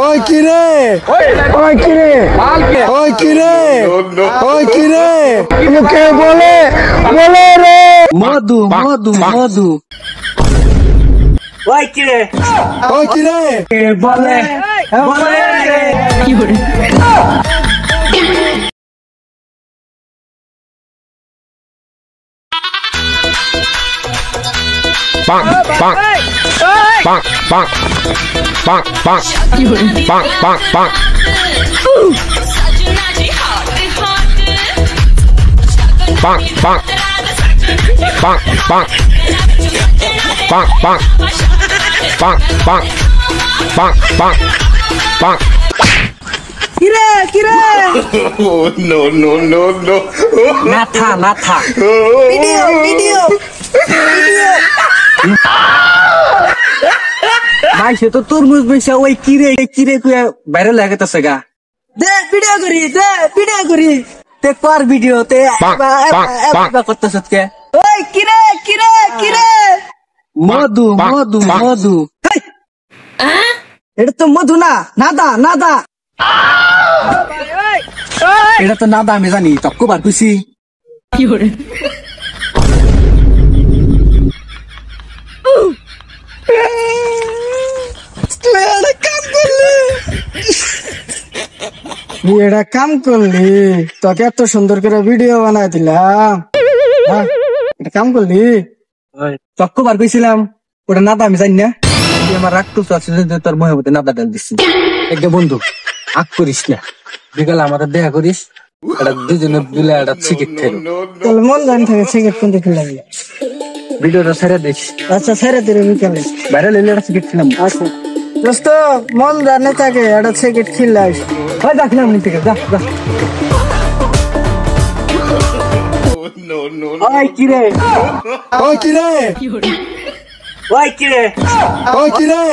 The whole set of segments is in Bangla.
ওই কিরে ওই কিরে ওই কিরে ওই কিরে মুখে বলে বলে রে মধু মধু মধু ওই কিরে বলে বলে রে কি করে Bonk, bonk, bonk, bonk, bonk, bonk, bonk, bonk, bonk. Bonk, bonk, bonk, bonk, bonk, bonk, bonk, bonk, bonk, bonk, bonk. কিরে কিরে Oh no no no no! নাথা নাথা ভিডিও ভিডিও ভাই সে তো তরমুজ বেচা ওই কিরে কুয়া ভাইরাল লাগাতেছে গা দে ভিডিও করি তে কর ভিডিও তে করতেছ কে ওই কিরে কিরে কিরে মধু মধু মধু এটা তো মধু না নাদা নাদা এটা তো নাদা আমি জানি তক্কু বার খুশি কি করে এটা কাম করলি তোকে এত সুন্দর করে ভিডিও বানাই দিলাম এটা কাম করলি তক্কু বার কইছিলাম ওটা নাদা আমি জানি না আমার রাগ টুকু আছে তোর মহে মধ্যে নাদা ডাল দিচ্ছি একটা বন্ধু আগ করিস না বিকালে আমাদের দেখা করিস এটা দুজনে বিলে একটা সিগারেট খেলো তাহলে মন জানি থাকে সিগারেট কিনতে খেলাম ভিডিওটা ছেড়ে দিস আচ্ছা ছেড়ে দিলে বিকালে বাইরে লেলে একটা সিগারেট খেলাম আচ্ছা দোস্ত মন জানে থাকে একটা সিগারেট খিলাস হয় দেখলাম থেকে যা যা No no ওই কিরে ওই কিরে ওই কিরে ওই কিরে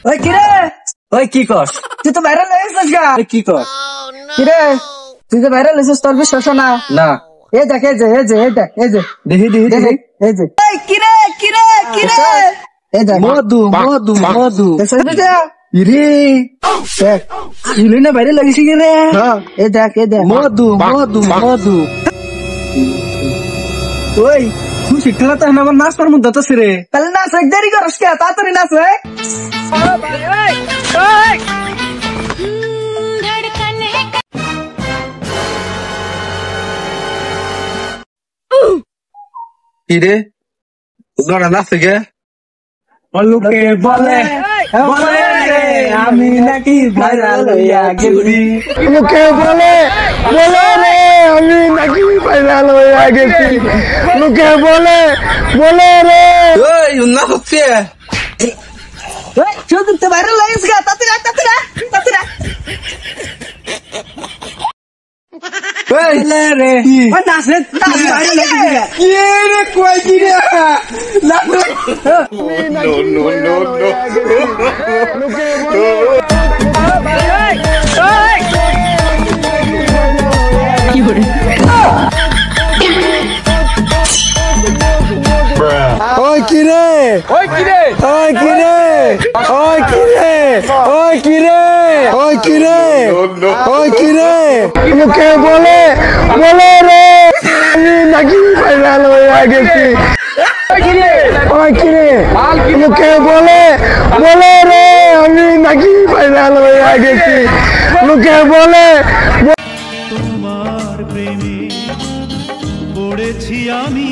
ওই কিরে ওই কি কর তুই তো ভাইরাল হয়েছিস গা কি কর কিরে তুই যে ভাইরাল হয়েছিস তোর বিশ্বাস না না এই দেখ এই যে এই যে এই দেখ এই যে দেখি দেখি দেখি এই যে ওই কিরে কিরে কিরে এই দেখ মধু মধু মধু ইরে দেখ ইলি না বাইরে লাগিস কি রে হ্যাঁ এই দেখ মধু মধু মধু ওই খুশি খেলাতে আমার নাচ করার মধ্যে তো রে তাহলে নাচ এক দেরি করস কে তাড়াতাড়ি নাচ রে কিরে লড়া নাচ গে লোকে বলে বলে রে আমি নাকি ভাইরাল হইয়া গেছি লোকে বলে বলে রে আমি নাকি ভাইরাল হইয়া গেছি লোকে বলে বলে রে ওই না হচ্ছে ওই শুধু তো ভাইরাল লাগিস গা তাতিরা ওই রে ওই নাচ রে নাচ ভাইরাল লাগিস গা কি রে কই কি রে no no no no! লোকে বলে ওই কিরে ওই কিরে ওই কিরে ওই কিরে ওই কিরে ওই কিরে ওই কিরে লোকে বলে বলে রে আমি নাকি ভাইরাল হইয়া গেছি ওই কিরে লোকে বলে বলে রে আমি নাকি ভাইরাল হইয়া গেছি লোকে বলে তোমার প্রেমে পড়েছি আমি